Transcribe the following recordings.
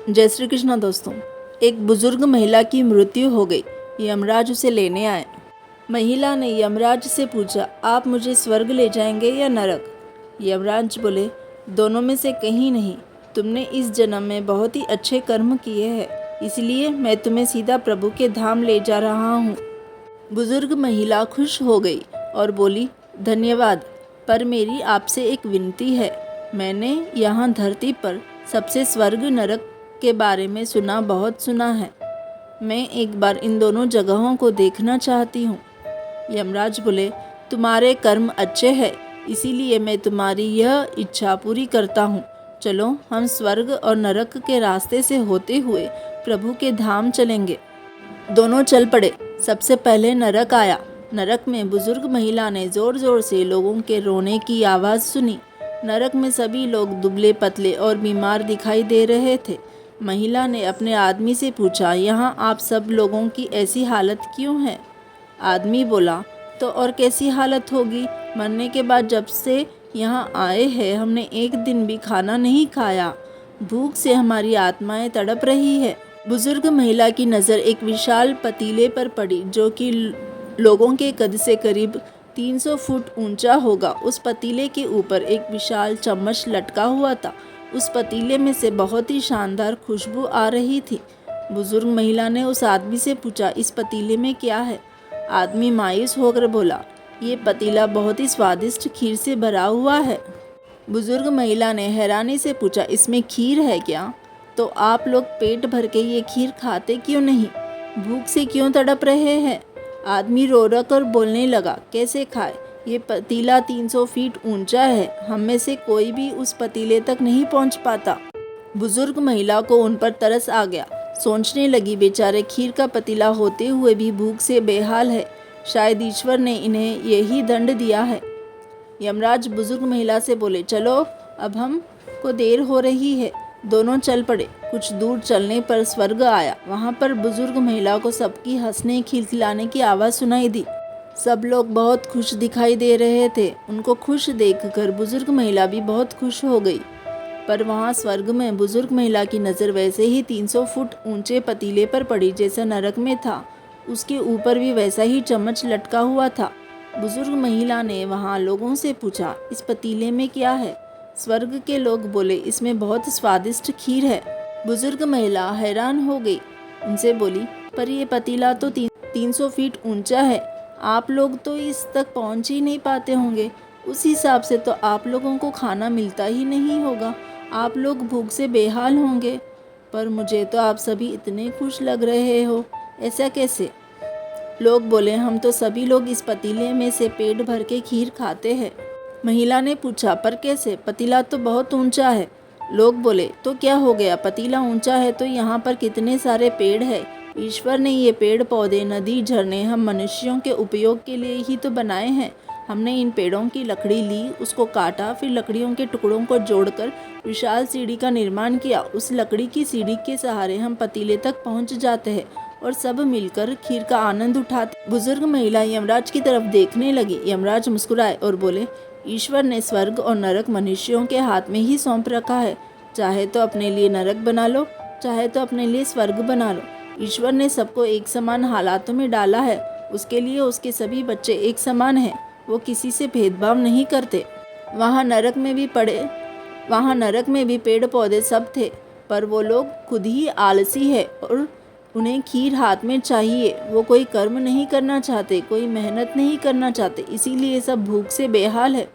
जय श्री कृष्णा दोस्तों। एक बुजुर्ग महिला की मृत्यु हो गई। यमराज उसे लेने आए। महिला ने यमराज से पूछा, आप मुझे स्वर्ग ले जाएंगे या नरक? यमराज बोले, दोनों में से कहीं नहीं। तुमने इस जन्म में बहुत ही अच्छे कर्म किए हैं, इसलिए मैं तुम्हें सीधा प्रभु के धाम ले जा रहा हूँ। बुजुर्ग महिला खुश हो गई और बोली, धन्यवाद, पर मेरी आपसे एक विनती है। मैंने यहाँ धरती पर सबसे स्वर्ग नरक के बारे में बहुत सुना है। मैं एक बार इन दोनों जगहों को देखना चाहती हूँ। यमराज बोले, तुम्हारे कर्म अच्छे हैं, इसीलिए मैं तुम्हारी यह इच्छा पूरी करता हूँ। चलो हम स्वर्ग और नरक के रास्ते से होते हुए प्रभु के धाम चलेंगे। दोनों चल पड़े। सबसे पहले नरक आया। नरक में बुजुर्ग महिला ने जोर जोर से लोगों के रोने की आवाज़ सुनी। नरक में सभी लोग दुबले पतले और बीमार दिखाई दे रहे थे। महिला ने अपने आदमी से पूछा, यहाँ आप सब लोगों की ऐसी हालत क्यों है? आदमी बोला, तो और कैसी हालत होगी, मरने के बाद जब से यहाँ आए हैं हमने एक दिन भी खाना नहीं खाया। भूख से हमारी आत्माएं तड़प रही है। बुजुर्ग महिला की नज़र एक विशाल पतीले पर पड़ी, जो कि लोगों के कद से करीब 300 फुट ऊंचा होगा। उस पतीले के ऊपर एक विशाल चम्मच लटका हुआ था। उस पतीले में से बहुत ही शानदार खुशबू आ रही थी। बुजुर्ग महिला ने उस आदमी से पूछा, इस पतीले में क्या है? आदमी मायूस होकर बोला, ये पतीला बहुत ही स्वादिष्ट खीर से भरा हुआ है। बुजुर्ग महिला ने हैरानी से पूछा, इसमें खीर है क्या? तो आप लोग पेट भर के ये खीर खाते क्यों नहीं? भूख से क्यों तड़प रहे हैं? आदमी रो रो कर बोलने लगा, कैसे खाए? ये पतीला 300 फीट ऊंचा है, हम में से कोई भी उस पतीले तक नहीं पहुंच पाता। बुजुर्ग महिला को उन पर तरस आ गया। सोचने लगी, बेचारे खीर का पतीला होते हुए भी भूख से बेहाल है। शायद ईश्वर ने इन्हें यही दंड दिया है। यमराज बुजुर्ग महिला से बोले, चलो अब हमको देर हो रही है। दोनों चल पड़े। कुछ दूर चलने पर स्वर्ग आया। वहाँ पर बुजुर्ग महिला को सबकी हंसने खिलखिलाने की आवाज़ सुनाई दी। सब लोग बहुत खुश दिखाई दे रहे थे। उनको खुश देखकर बुजुर्ग महिला भी बहुत खुश हो गई। पर वहाँ स्वर्ग में बुजुर्ग महिला की नज़र वैसे ही 300 फुट ऊंचे पतीले पर पड़ी जैसा नरक में था। उसके ऊपर भी वैसा ही चम्मच लटका हुआ था। बुजुर्ग महिला ने वहाँ लोगों से पूछा, इस पतीले में क्या है? स्वर्ग के लोग बोले, इसमें बहुत स्वादिष्ट खीर है। बुजुर्ग महिला हैरान हो गई। उनसे बोली, पर ये पतीला तो 300 फीट ऊंचा है, आप लोग तो इस तक पहुंच ही नहीं पाते होंगे। उस हिसाब से तो आप लोगों को खाना मिलता ही नहीं होगा, आप लोग भूख से बेहाल होंगे। पर मुझे तो आप सभी इतने खुश लग रहे हो, ऐसा कैसे? लोग बोले, हम तो सभी लोग इस पतीले में से पेट भर के खीर खाते हैं। महिला ने पूछा, पर कैसे? पतीला तो बहुत ऊंचा है। लोग बोले, तो क्या हो गया, पतीला ऊंचा है तो यहाँ पर कितने सारे पेड़ हैं। ईश्वर ने ये पेड़ पौधे, नदी, झरने हम मनुष्यों के उपयोग के लिए ही तो बनाए हैं। हमने इन पेड़ों की लकड़ी ली, उसको काटा, फिर लकड़ियों के टुकड़ों को जोड़कर विशाल सीढ़ी का निर्माण किया। उस लकड़ी की सीढ़ी के सहारे हम पतीले तक पहुँच जाते हैं और सब मिलकर खीर का आनंद उठाते। बुजुर्ग महिला यमराज की तरफ देखने लगी। यमराज मुस्कुराए और बोले, ईश्वर ने स्वर्ग और नरक मनुष्यों के हाथ में ही सौंप रखा है। चाहे तो अपने लिए नरक बना लो, चाहे तो अपने लिए स्वर्ग बना लो। ईश्वर ने सबको एक समान हालातों में डाला है। उसके लिए उसके सभी बच्चे एक समान हैं। वो किसी से भेदभाव नहीं करते। वहाँ नरक में भी पेड़ पौधे सब थे, पर वो लोग खुद ही आलसी है और उन्हें खीर हाथ में चाहिए। वो कोई कर्म नहीं करना चाहते, कोई मेहनत नहीं करना चाहते, इसीलिए सब भूख से बेहाल है।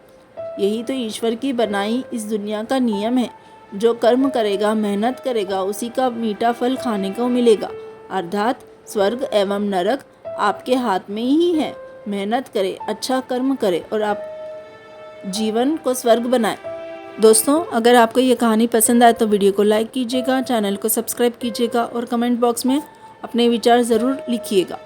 यही तो ईश्वर की बनाई इस दुनिया का नियम है। जो कर्म करेगा, मेहनत करेगा, उसी का मीठा फल खाने को मिलेगा। अर्थात स्वर्ग एवं नरक आपके हाथ में ही है। मेहनत करें, अच्छा कर्म करें और आप जीवन को स्वर्ग बनाएं। दोस्तों, अगर आपको ये कहानी पसंद आए तो वीडियो को लाइक कीजिएगा, चैनल को सब्सक्राइब कीजिएगा और कमेंट बॉक्स में अपने विचार ज़रूर लिखिएगा।